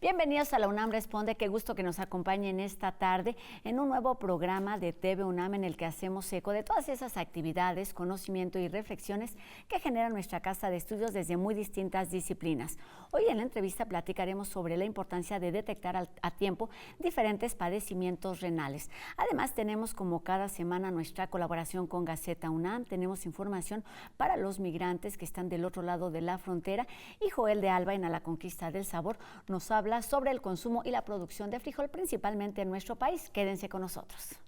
Bienvenidos a la UNAM Responde, qué gusto que nos acompañen esta tarde en un nuevo programa de TV UNAM en el que hacemos eco de todas esas actividades, conocimiento y reflexiones que genera nuestra casa de estudios desde muy distintas disciplinas. Hoy en la entrevista platicaremos sobre la importancia de detectar a tiempo diferentes padecimientos renales. Además tenemos como cada semana nuestra colaboración con Gaceta UNAM, tenemos información para los migrantes que están del otro lado de la frontera y Joel de Alba en A la Conquista del Sabor nos habla sobre el consumo y la producción de frijol, principalmente en nuestro país. Quédense con nosotros.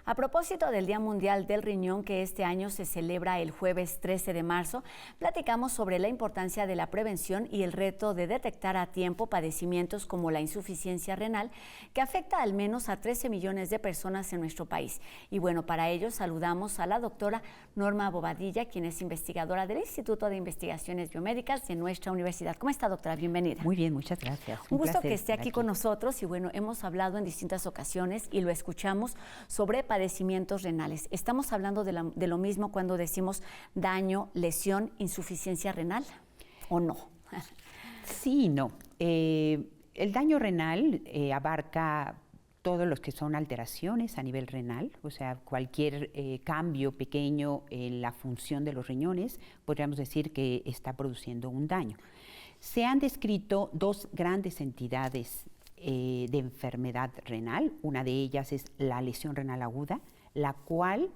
A propósito del Día Mundial del Riñón, que este año se celebra el jueves 13 de marzo, platicamos sobre la importancia de la prevención y el reto de detectar a tiempo padecimientos como la insuficiencia renal, que afecta al menos a 13 millones de personas en nuestro país. Y bueno, para ello saludamos a la doctora Norma Bobadilla, quien es investigadora del Instituto de Investigaciones Biomédicas de nuestra universidad. ¿Cómo está, doctora? Bienvenida. Muy bien, muchas gracias. Un gusto que esté aquí con nosotros y bueno, hemos hablado en distintas ocasiones y lo escuchamos sobre padecimientos renales. ¿Estamos hablando de lo mismo cuando decimos daño, lesión, insuficiencia renal o no? Sí y no. El daño renal abarca todos los que son alteraciones a nivel renal, o sea, cualquier cambio pequeño en la función de los riñones, podríamos decir que está produciendo un daño. Se han descrito dos grandes entidades de enfermedad renal. Una de ellas es la lesión renal aguda, la cual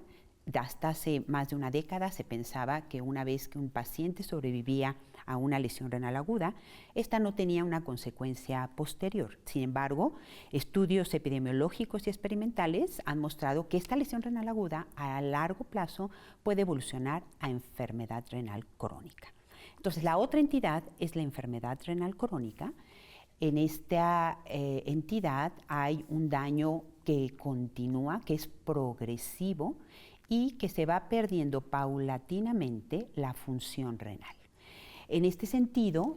hasta hace más de una década se pensaba que una vez que un paciente sobrevivía a una lesión renal aguda, esta no tenía una consecuencia posterior. Sin embargo, estudios epidemiológicos y experimentales han mostrado que esta lesión renal aguda a largo plazo puede evolucionar a enfermedad renal crónica. Entonces, la otra entidad es la enfermedad renal crónica. En esta entidad hay un daño que continúa, que es progresivo y que se va perdiendo paulatinamente la función renal. En este sentido,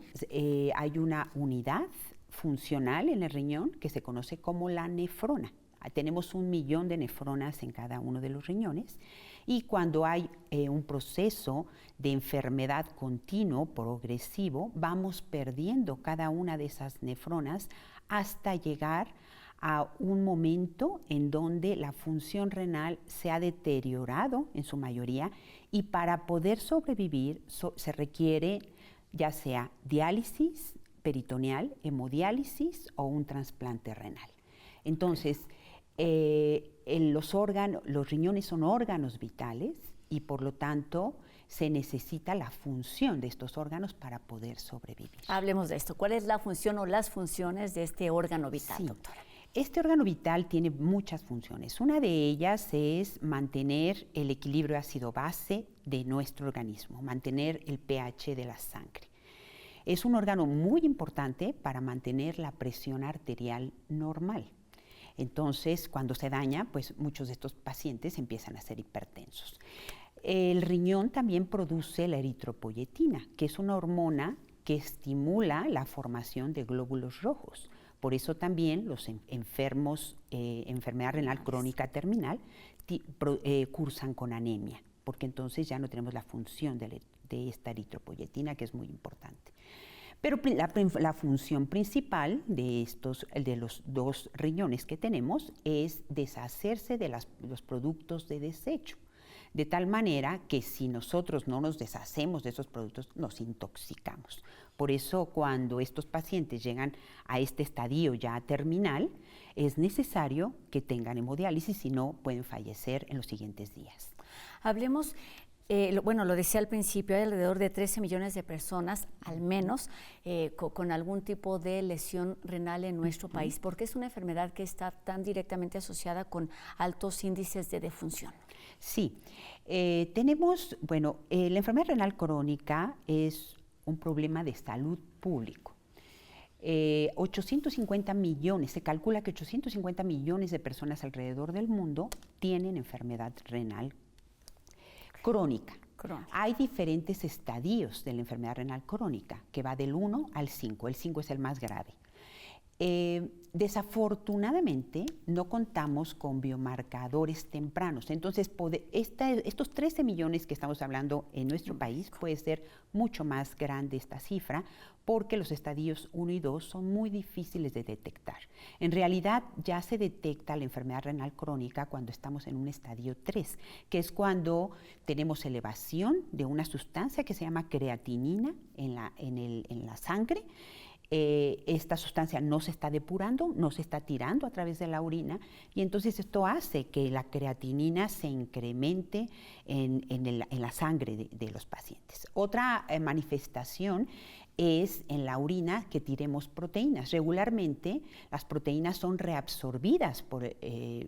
hay una unidad funcional en el riñón que se conoce como la nefrona. Tenemos 1 millón de nefronas en cada uno de los riñones y cuando hay un proceso de enfermedad continuo, progresivo, vamos perdiendo cada una de esas nefronas hasta llegar a un momento en donde la función renal se ha deteriorado en su mayoría y para poder sobrevivir se requiere ya sea diálisis peritoneal, hemodiálisis o un trasplante renal. Entonces, los riñones son órganos vitales y por lo tanto se necesita la función de estos órganos para poder sobrevivir. Hablemos de esto. ¿Cuál es la función o las funciones de este órgano vital, sí. doctora? Este órgano vital tiene muchas funciones. Una de ellas es mantener el equilibrio ácido-base de nuestro organismo, mantener el pH de la sangre. Es un órgano muy importante para mantener la presión arterial normal. Entonces, cuando se daña, pues muchos de estos pacientes empiezan a ser hipertensos. El riñón también produce la eritropoyetina, que es una hormona que estimula la formación de glóbulos rojos. Por eso también los enfermos, enfermedad renal crónica terminal, cursan con anemia, porque entonces ya no tenemos la función de esta eritropoyetina, que es muy importante. Pero la función principal de los dos riñones que tenemos es deshacerse de los productos de desecho, de tal manera que si nosotros no nos deshacemos de esos productos, nos intoxicamos. Por eso, cuando estos pacientes llegan a este estadio ya terminal, es necesario que tengan hemodiálisis, si no pueden fallecer en los siguientes días. Hablemos. Lo decía al principio, hay alrededor de 13 millones de personas, al menos, con algún tipo de lesión renal en nuestro país, porque es una enfermedad que está tan directamente asociada con altos índices de defunción. Sí, la enfermedad renal crónica es un problema de salud público. 850 millones, se calcula que 850 millones de personas alrededor del mundo tienen enfermedad renal crónica. Hay diferentes estadios de la enfermedad renal crónica, que va del 1 al 5. El 5 es el más grave. Desafortunadamente, no contamos con biomarcadores tempranos. Entonces, estos 13 millones que estamos hablando en nuestro país, puede ser mucho más grande esta cifra, porque los estadios 1 y 2 son muy difíciles de detectar. En realidad, ya se detecta la enfermedad renal crónica cuando estamos en un estadio 3, que es cuando tenemos elevación de una sustancia que se llama creatinina en la sangre. Esta sustancia no se está depurando, no se está tirando a través de la orina, y entonces esto hace que la creatinina se incremente en la sangre de los pacientes. Otra manifestación es en la orina que tiremos proteínas. Regularmente las proteínas son reabsorbidas,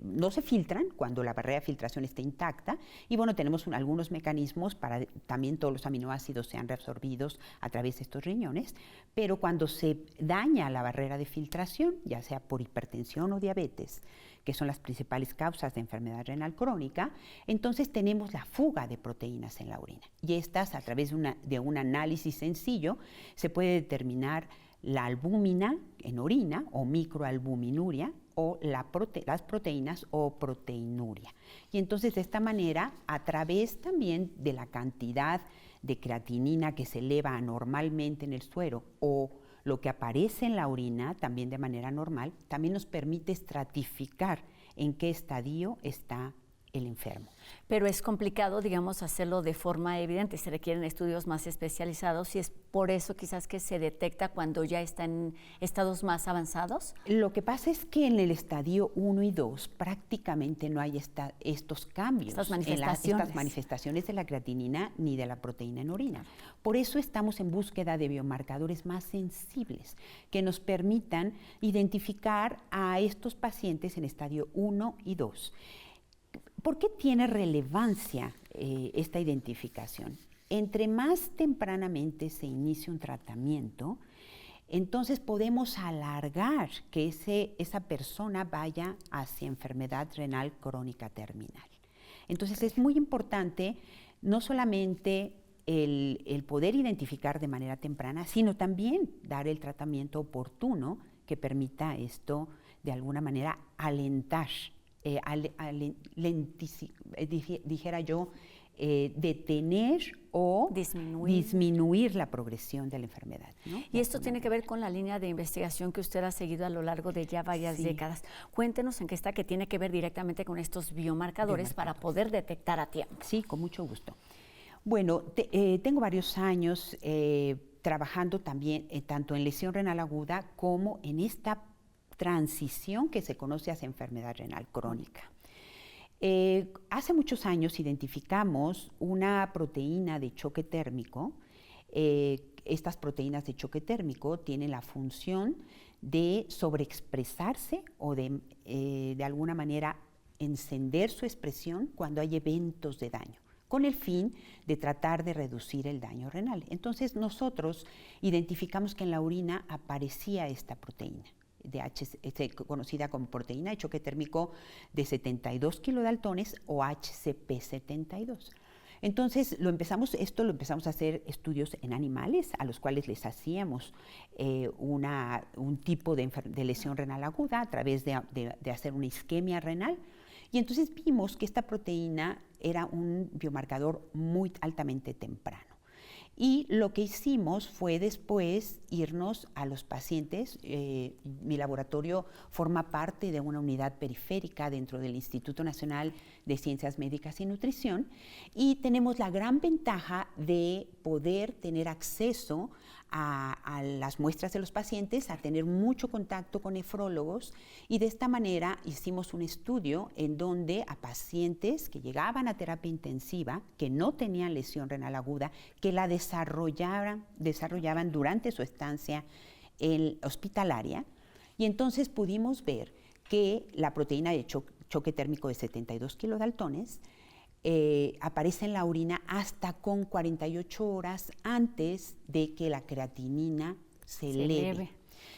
no se filtran cuando la barrera de filtración está intacta, y bueno, tenemos algunos mecanismos para también todos los aminoácidos sean reabsorbidos a través de estos riñones, pero cuando se daña la barrera de filtración, ya sea por hipertensión o diabetes, que son las principales causas de enfermedad renal crónica, entonces tenemos la fuga de proteínas en la orina. Y estas, a través de un análisis sencillo, se puede determinar la albúmina en orina o microalbuminuria o las proteínas o proteinuria. Y entonces de esta manera, a través también de la cantidad de creatinina que se eleva anormalmente en el suero o lo que aparece en la orina también de manera normal, también nos permite estratificar en qué estadio está el enfermo. Pero es complicado, digamos, hacerlo de forma evidente, se requieren estudios más especializados y es por eso quizás que se detecta cuando ya está en estados más avanzados. Lo que pasa es que en el estadio 1 y 2 prácticamente no hay estos cambios, estas manifestaciones de la creatinina ni de la proteína en orina. Por eso estamos en búsqueda de biomarcadores más sensibles que nos permitan identificar a estos pacientes en estadio 1 y 2. ¿Por qué tiene relevancia esta identificación? Entre más tempranamente se inicie un tratamiento, entonces podemos alargar que esa persona vaya hacia enfermedad renal crónica terminal. Entonces es muy importante no solamente el poder identificar de manera temprana, sino también dar el tratamiento oportuno que permita esto de alguna manera alentar, dijera yo, detener o disminuir la progresión de la enfermedad, ¿no? Y esto tiene que ver con la línea de investigación que usted ha seguido a lo largo de ya varias décadas. Cuéntenos en qué está, que tiene que ver directamente con estos biomarcadores para poder detectar a tiempo. Sí, con mucho gusto. Bueno, tengo varios años trabajando también tanto en lesión renal aguda como en esta transición que se conoce hacia enfermedad renal crónica. Hace muchos años identificamos una proteína de choque térmico. Estas proteínas de choque térmico tienen la función de sobreexpresarse o de alguna manera encender su expresión cuando hay eventos de daño, con el fin de tratar de reducir el daño renal. Entonces nosotros identificamos que en la orina aparecía esta proteína, conocida como proteína de choque térmico de 72 kilodaltones o HCP72. Entonces lo empezamos a hacer estudios en animales a los cuales les hacíamos un tipo de lesión renal aguda a través de hacer una isquemia renal. Y entonces vimos que esta proteína era un biomarcador muy altamente temprano. Y lo que hicimos fue después irnos a los pacientes. Mi laboratorio forma parte de una unidad periférica dentro del Instituto Nacional de Ciencias Médicas y Nutrición, y tenemos la gran ventaja de poder tener acceso a las muestras de los pacientes, a tener mucho contacto con nefrólogos, y de esta manera hicimos un estudio en donde a pacientes que llegaban a terapia intensiva, que no tenían lesión renal aguda, que la desarrollaban durante su estancia hospitalaria, y entonces pudimos ver que la proteína de choque térmico de 72 kilodaltones aparece en la orina hasta con 48 horas antes de que la creatinina se eleve.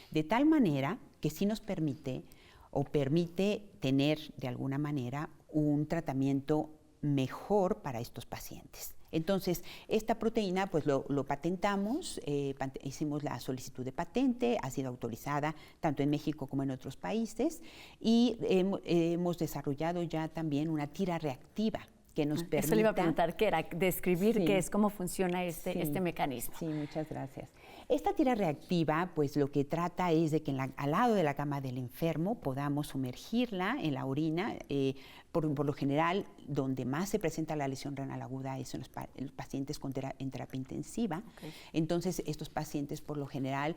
De tal manera que sí nos permite tener de alguna manera un tratamiento mejor para estos pacientes. Entonces, esta proteína, pues lo patentamos, hicimos la solicitud de patente, ha sido autorizada tanto en México como en otros países, y hemos desarrollado ya también una tira reactiva que nos permite... Eso le iba a preguntar, ¿qué era? Describir qué es, cómo funciona este mecanismo. Sí, muchas gracias. Esta tira reactiva, pues lo que trata es de que al lado de la cama del enfermo podamos sumergirla en la orina. Por lo general, donde más se presenta la lesión renal aguda es en los pacientes en terapia intensiva. Okay. Entonces, estos pacientes, por lo general,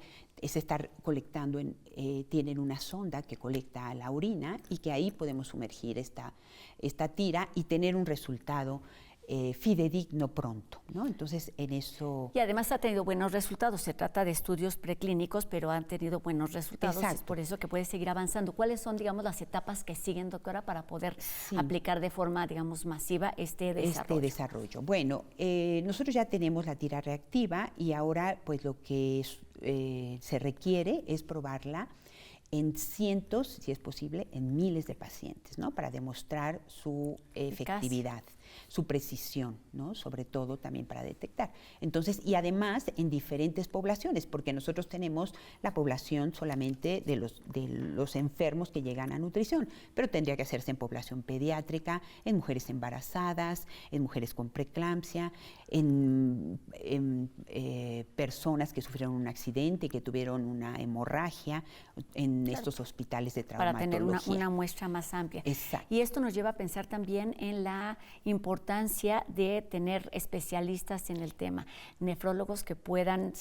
tienen una sonda que colecta la orina y que ahí podemos sumergir esta tira y tener un resultado fidedigno pronto, ¿no? Entonces, en eso... Y además ha tenido buenos resultados. Se trata de estudios preclínicos, pero han tenido buenos resultados. Exacto. Es por eso que puede seguir avanzando. ¿Cuáles son, digamos, las etapas que siguen, doctora, para poder aplicar de forma, digamos, masiva este desarrollo? Bueno, nosotros ya tenemos la tira reactiva y ahora, pues, lo que se requiere es probarla en cientos, si es posible, en miles de pacientes, ¿no? Para demostrar su efectividad, su precisión, ¿no? Sobre todo también para detectar. Entonces, y además en diferentes poblaciones, porque nosotros tenemos la población solamente de los enfermos que llegan a nutrición, pero tendría que hacerse en población pediátrica, en mujeres embarazadas, en mujeres con preeclampsia, en personas que sufrieron un accidente, que tuvieron una hemorragia, en estos hospitales de traumatología. Para tener una muestra más amplia. Exacto. Y esto nos lleva a pensar también en la importancia de tener especialistas en el tema, nefrólogos que puedan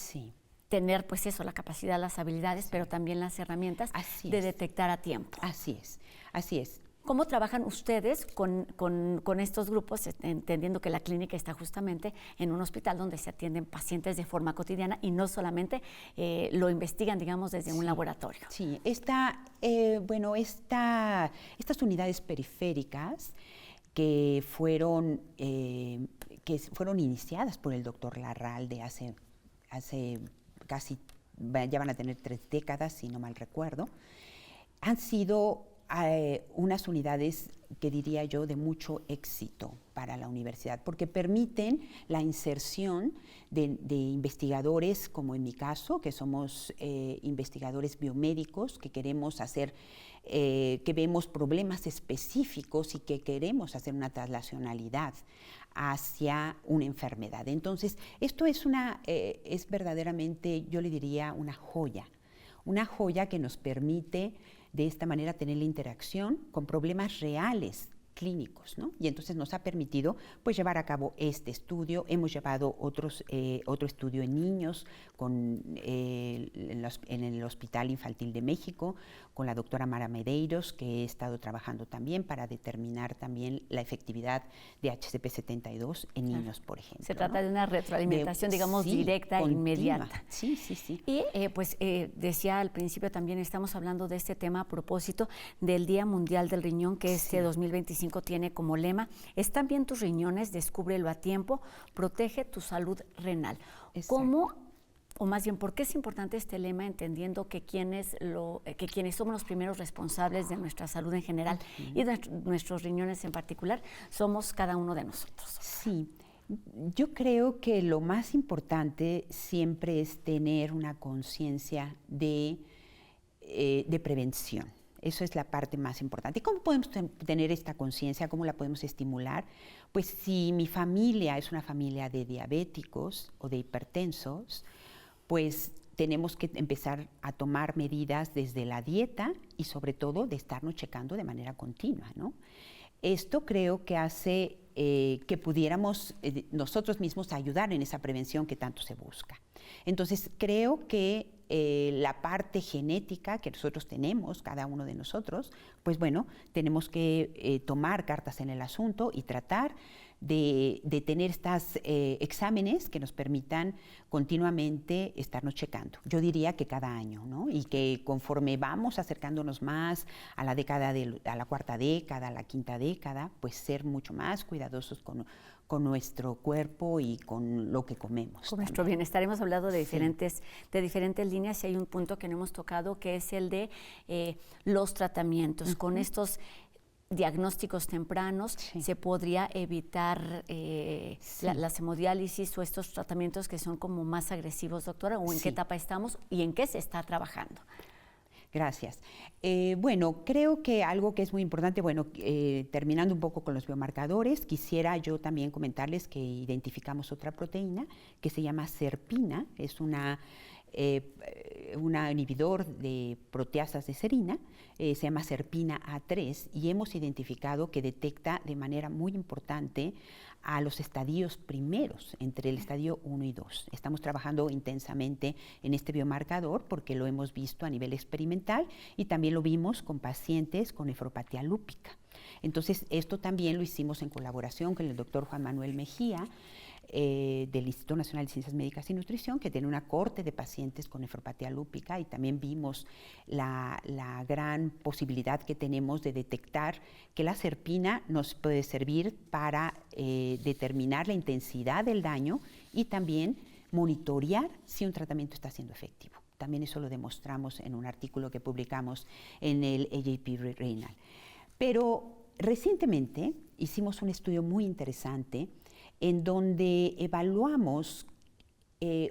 tener, pues eso, la capacidad, las habilidades, pero también las herramientas de detectar a tiempo. Así es, así es. ¿Cómo trabajan ustedes con estos grupos, entendiendo que la clínica está justamente en un hospital donde se atienden pacientes de forma cotidiana y no solamente lo investigan, digamos, desde un laboratorio? Sí, estas unidades periféricas que fueron iniciadas por el doctor Larralde hace casi, ya van a tener 3 décadas, si no mal recuerdo, han sido unas unidades que diría yo de mucho éxito para la universidad, porque permiten la inserción de investigadores, como en mi caso, que somos investigadores biomédicos, que queremos hacer, que vemos problemas específicos y que queremos hacer una traslacionalidad hacia una enfermedad. Entonces, esto es verdaderamente, yo le diría, una joya que nos permite de esta manera tener la interacción con problemas reales clínicos, ¿no? Y entonces nos ha permitido, pues, llevar a cabo este estudio. Hemos llevado otro estudio en niños en el Hospital Infantil de México, con la doctora Mara Medeiros, que he estado trabajando también para determinar también la efectividad de HCP72 en niños, por ejemplo. Se trata de una retroalimentación, digamos, directa e inmediata. Sí. Y decía al principio también, estamos hablando de este tema a propósito del Día Mundial del Riñón, que este 2025 tiene como lema: están bien tus riñones, descúbrelo a tiempo, protege tu salud renal. Exacto. ¿Cómo, o más bien, por qué es importante este lema, entendiendo que quienes somos los primeros responsables de nuestra salud en general y de nuestros riñones en particular, somos cada uno de nosotros? Sí, yo creo que lo más importante siempre es tener una conciencia de prevención. Eso es la parte más importante. ¿Y cómo podemos tener esta conciencia? ¿Cómo la podemos estimular? Pues si mi familia es una familia de diabéticos o de hipertensos, pues tenemos que empezar a tomar medidas desde la dieta y sobre todo de estarnos checando de manera continua, ¿no? Esto creo que hace que pudiéramos nosotros mismos ayudar en esa prevención que tanto se busca. Entonces, creo que la parte genética que nosotros tenemos, cada uno de nosotros, pues bueno, tenemos que tomar cartas en el asunto y tratar de tener estos exámenes que nos permitan continuamente estarnos checando. Yo diría que cada año, ¿no? Y que conforme vamos acercándonos más a la década, a la 4ª década, a la 5ª década, pues ser mucho más cuidadosos con nuestro cuerpo y con lo que comemos. Con nuestro bienestar. Hemos hablado de diferentes líneas y hay un punto que no hemos tocado, que es el de los tratamientos. Con estos diagnósticos tempranos, se podría evitar las hemodiálisis o estos tratamientos que son como más agresivos, doctora, o en qué etapa estamos y en qué se está trabajando. Gracias. Bueno, creo que algo que es muy importante, bueno, terminando un poco con los biomarcadores, quisiera yo también comentarles que identificamos otra proteína que se llama serpina, es un inhibidor de proteasas de serina, se llama serpina A3 y hemos identificado que detecta de manera muy importante a los estadios primeros, entre el estadio 1 y 2. Estamos trabajando intensamente en este biomarcador porque lo hemos visto a nivel experimental y también lo vimos con pacientes con nefropatía lúpica. Entonces, esto también lo hicimos en colaboración con el doctor Juan Manuel Mejía, del Instituto Nacional de Ciencias Médicas y Nutrición, que tiene una cohorte de pacientes con nefropatía lúpica, y también vimos la gran posibilidad que tenemos de detectar que la serpina nos puede servir para determinar la intensidad del daño y también monitorear si un tratamiento está siendo efectivo. También eso lo demostramos en un artículo que publicamos en el AJP Renal. Pero recientemente hicimos un estudio muy interesante en donde evaluamos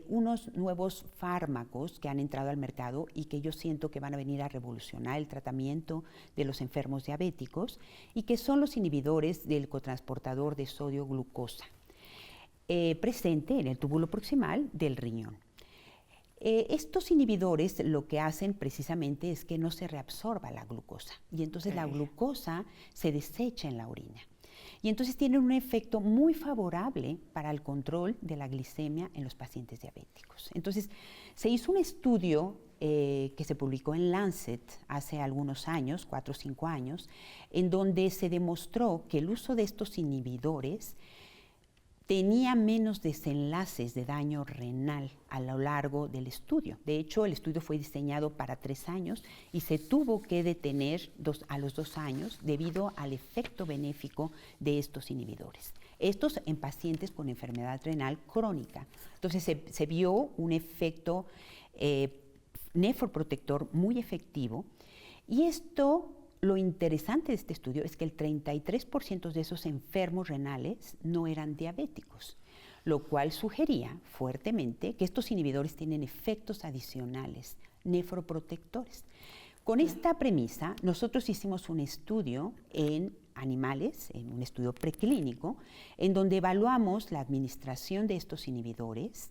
unos nuevos fármacos que han entrado al mercado y que yo siento que van a venir a revolucionar el tratamiento de los enfermos diabéticos y que son los inhibidores del cotransportador de sodio-glucosa, presente en el túbulo proximal del riñón. Estos inhibidores lo que hacen precisamente es que no se reabsorba la glucosa y entonces la glucosa se desecha en la orina. Y entonces tienen un efecto muy favorable para el control de la glicemia en los pacientes diabéticos. Entonces, se hizo un estudio que se publicó en Lancet hace algunos años, 4 o 5 años, en donde se demostró que el uso de estos inhibidores tenía menos desenlaces de daño renal a lo largo del estudio. De hecho, el estudio fue diseñado para 3 años y se tuvo que detener a los 2 años debido al efecto benéfico de estos inhibidores. Estos en pacientes con enfermedad renal crónica. Entonces, se vio un efecto nefroprotector muy efectivo y esto. Lo interesante de este estudio es que el 33% de esos enfermos renales no eran diabéticos, lo cual sugería fuertemente que estos inhibidores tienen efectos adicionales, nefroprotectores. Con esta premisa, nosotros hicimos un estudio en animales, en un estudio preclínico, en donde evaluamos la administración de estos inhibidores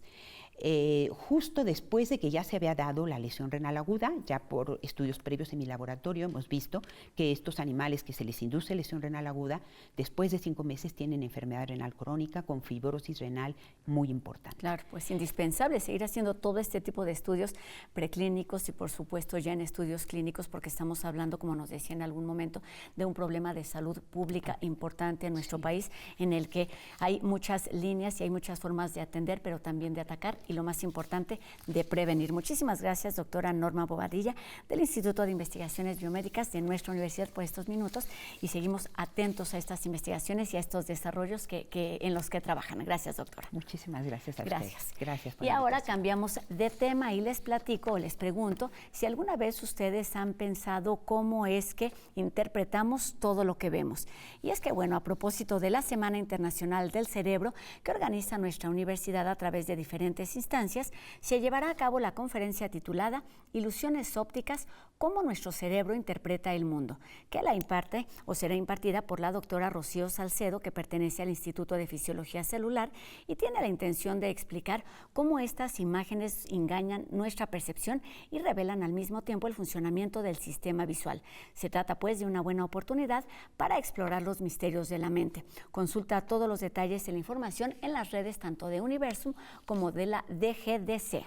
justo después de que ya se había dado la lesión renal aguda. Ya por estudios previos en mi laboratorio hemos visto que estos animales que se les induce lesión renal aguda, después de 5 meses tienen enfermedad renal crónica con fibrosis renal muy importante. Claro, pues indispensable seguir haciendo todo este tipo de estudios preclínicos y por supuesto ya en estudios clínicos, porque estamos hablando, como nos decía en algún momento, de un problema de salud pública importante en nuestro país, en el que hay muchas líneas y hay muchas formas de atender, pero también de atacar y lo más importante, de prevenir. Muchísimas gracias, doctora Norma Bobadilla, del Instituto de Investigaciones Biomédicas de nuestra universidad, por estos minutos, y seguimos atentos a estas investigaciones y a estos desarrollos en los que trabajan. Gracias, doctora. Muchísimas gracias a ustedes. Gracias por y ahora cambiamos de tema y les platico o les pregunto si alguna vez ustedes han pensado cómo es que interpretamos todo lo que vemos. Y es que, bueno, a propósito de la Semana Internacional del Cerebro que organiza nuestra universidad a través de diferentes instancias, se llevará a cabo la conferencia titulada Ilusiones ópticas, cómo nuestro cerebro interpreta el mundo, que la imparte o será impartida por la doctora Rocío Salcedo, que pertenece al Instituto de Fisiología Celular y tiene la intención de explicar cómo estas imágenes engañan nuestra percepción y revelan al mismo tiempo el funcionamiento del sistema visual. Se trata pues de una buena oportunidad para explorar los misterios de la mente. Consulta todos los detalles de la información en las redes tanto de Universum como de la DGDC.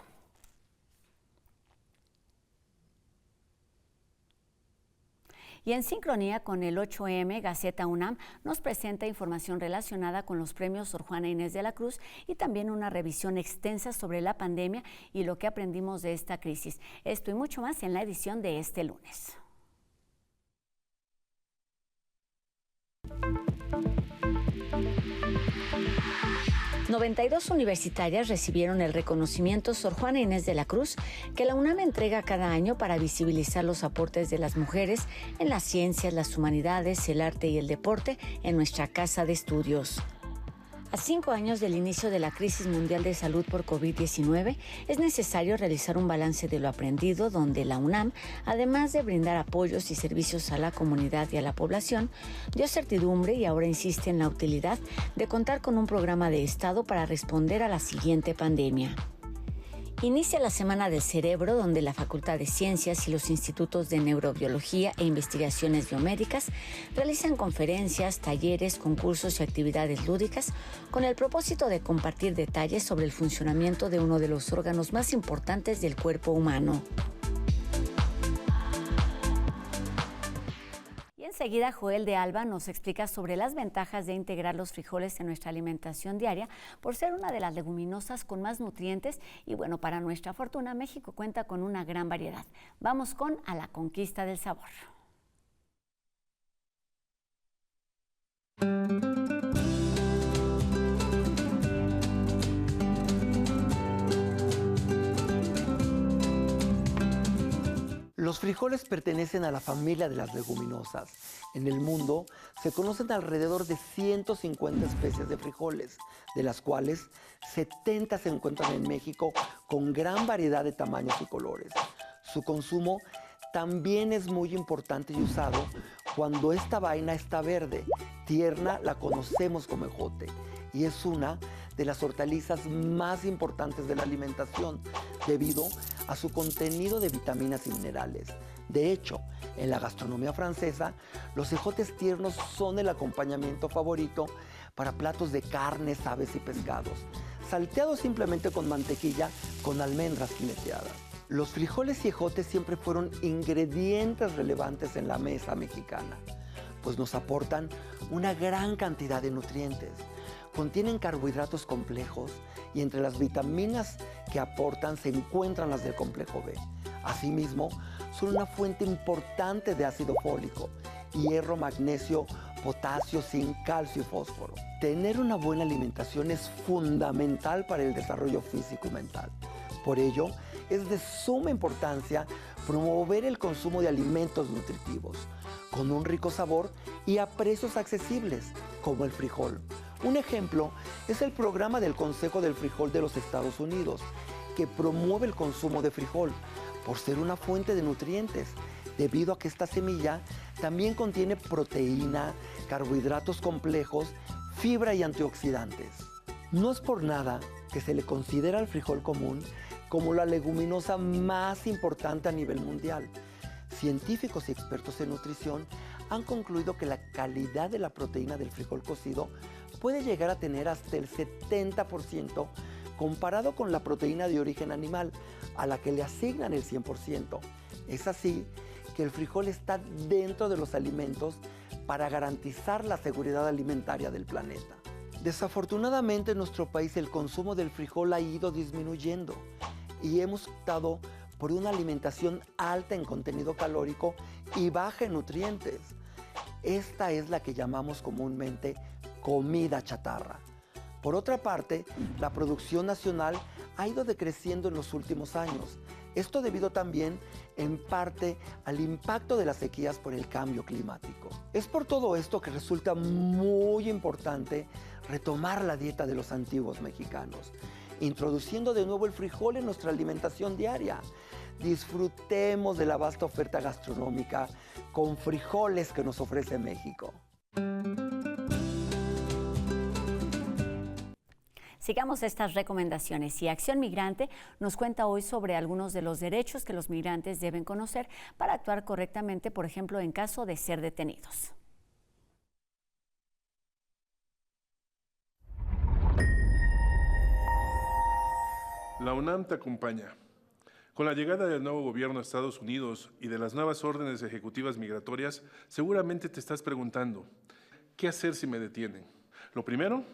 Y en sincronía con el 8M, Gaceta UNAM nos presenta información relacionada con los premios Sor Juana Inés de la Cruz y también una revisión extensa sobre la pandemia y lo que aprendimos de esta crisis. Esto y mucho más en la edición de este lunes. 92 universitarias recibieron el reconocimiento Sor Juana Inés de la Cruz que la UNAM entrega cada año para visibilizar los aportes de las mujeres en las ciencias, las humanidades, el arte y el deporte en nuestra casa de estudios. A 5 años del inicio de la crisis mundial de salud por COVID-19, es necesario realizar un balance de lo aprendido, donde la UNAM, además de brindar apoyos y servicios a la comunidad y a la población, dio certidumbre y ahora insiste en la utilidad de contar con un programa de Estado para responder a la siguiente pandemia. Inicia la Semana del Cerebro, donde la Facultad de Ciencias y los Institutos de Neurobiología e Investigaciones Biomédicas realizan conferencias, talleres, concursos y actividades lúdicas con el propósito de compartir detalles sobre el funcionamiento de uno de los órganos más importantes del cuerpo humano. Enseguida, Joel de Alba nos explica sobre las ventajas de integrar los frijoles en nuestra alimentación diaria por ser una de las leguminosas con más nutrientes y bueno, para nuestra fortuna, México cuenta con una gran variedad. Vamos con A la conquista del sabor. Los frijoles pertenecen a la familia de las leguminosas. En el mundo se conocen alrededor de 150 especies de frijoles, de las cuales 70 se encuentran en México con gran variedad de tamaños y colores. Su consumo también es muy importante y usado cuando esta vaina está verde. Tierna la conocemos como ejote y es una de las hortalizas más importantes de la alimentación debido a su contenido de vitaminas y minerales. De hecho, en la gastronomía francesa, los ejotes tiernos son el acompañamiento favorito para platos de carnes, aves y pescados, salteados simplemente con mantequilla con almendras fileteadas. Los frijoles y ejotes siempre fueron ingredientes relevantes en la mesa mexicana, pues nos aportan una gran cantidad de nutrientes. Contienen carbohidratos complejos y entre las vitaminas que aportan se encuentran las del complejo B. Asimismo, son una fuente importante de ácido fólico, hierro, magnesio, potasio, zinc, calcio y fósforo. Tener una buena alimentación es fundamental para el desarrollo físico y mental. Por ello, es de suma importancia promover el consumo de alimentos nutritivos, con un rico sabor y a precios accesibles, como el frijol. Un ejemplo es el programa del Consejo del Frijol de los Estados Unidos, que promueve el consumo de frijol por ser una fuente de nutrientes, debido a que esta semilla también contiene proteína, carbohidratos complejos, fibra y antioxidantes. No es por nada que se le considera al frijol común como la leguminosa más importante a nivel mundial. Científicos y expertos en nutrición han concluido que la calidad de la proteína del frijol cocido puede llegar a tener hasta el 70% comparado con la proteína de origen animal, a la que le asignan el 100%. Es así que el frijol está dentro de los alimentos para garantizar la seguridad alimentaria del planeta. Desafortunadamente en nuestro país el consumo del frijol ha ido disminuyendo y hemos optado por una alimentación alta en contenido calórico y baja en nutrientes. Esta es la que llamamos comúnmente comida chatarra. Por otra parte, la producción nacional ha ido decreciendo en los últimos años. Esto debido también, en parte, al impacto de las sequías por el cambio climático. Es por todo esto que resulta muy importante retomar la dieta de los antiguos mexicanos, introduciendo de nuevo el frijol en nuestra alimentación diaria. Disfrutemos de la vasta oferta gastronómica con frijoles que nos ofrece México. Sigamos estas recomendaciones y Acción Migrante nos cuenta hoy sobre algunos de los derechos que los migrantes deben conocer para actuar correctamente, por ejemplo, en caso de ser detenidos. La UNAM te acompaña. Con la llegada del nuevo gobierno de Estados Unidos y de las nuevas órdenes ejecutivas migratorias, seguramente te estás preguntando, ¿qué hacer si me detienen? Lo primero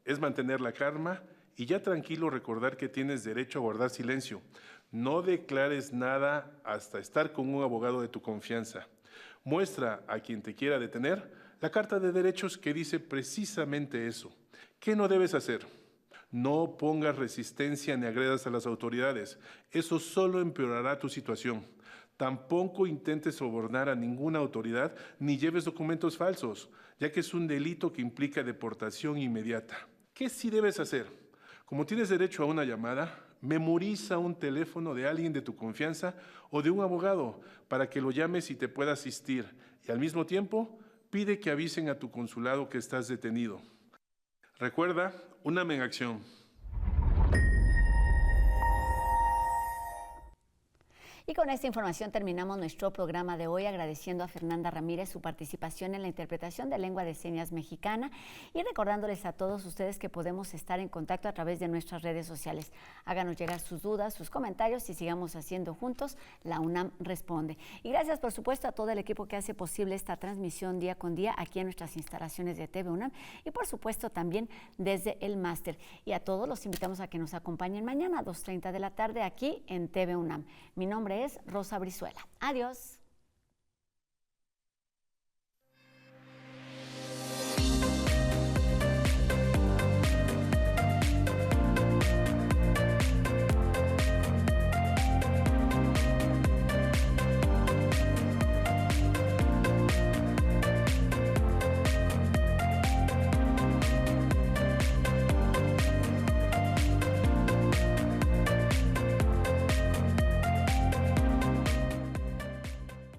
es mantener la calma y ya tranquilo recordar que tienes derecho a guardar silencio. No declares nada hasta estar con un abogado de tu confianza. Muestra a quien te quiera detener la Carta de Derechos que dice precisamente eso. ¿Qué no debes hacer? No pongas resistencia ni agredas a las autoridades. Eso solo empeorará tu situación. Tampoco intentes sobornar a ninguna autoridad ni lleves documentos falsos, ya que es un delito que implica deportación inmediata. ¿Qué sí debes hacer? Como tienes derecho a una llamada, memoriza un teléfono de alguien de tu confianza o de un abogado para que lo llames y te pueda asistir. Y al mismo tiempo, pide que avisen a tu consulado que estás detenido. Recuerda, UNAM en acción. Y con esta información terminamos nuestro programa de hoy, agradeciendo a Fernanda Ramírez su participación en la interpretación de lengua de señas mexicana y recordándoles a todos ustedes que podemos estar en contacto a través de nuestras redes sociales. Háganos llegar sus dudas, sus comentarios y sigamos haciendo juntos La UNAM Responde. Y gracias, por supuesto, a todo el equipo que hace posible esta transmisión día con día aquí en nuestras instalaciones de TV UNAM y, por supuesto, también desde el máster. Y a todos los invitamos a que nos acompañen mañana a 2:30 de la tarde aquí en TV UNAM. Mi nombre es Rosa Brizuela. Adiós.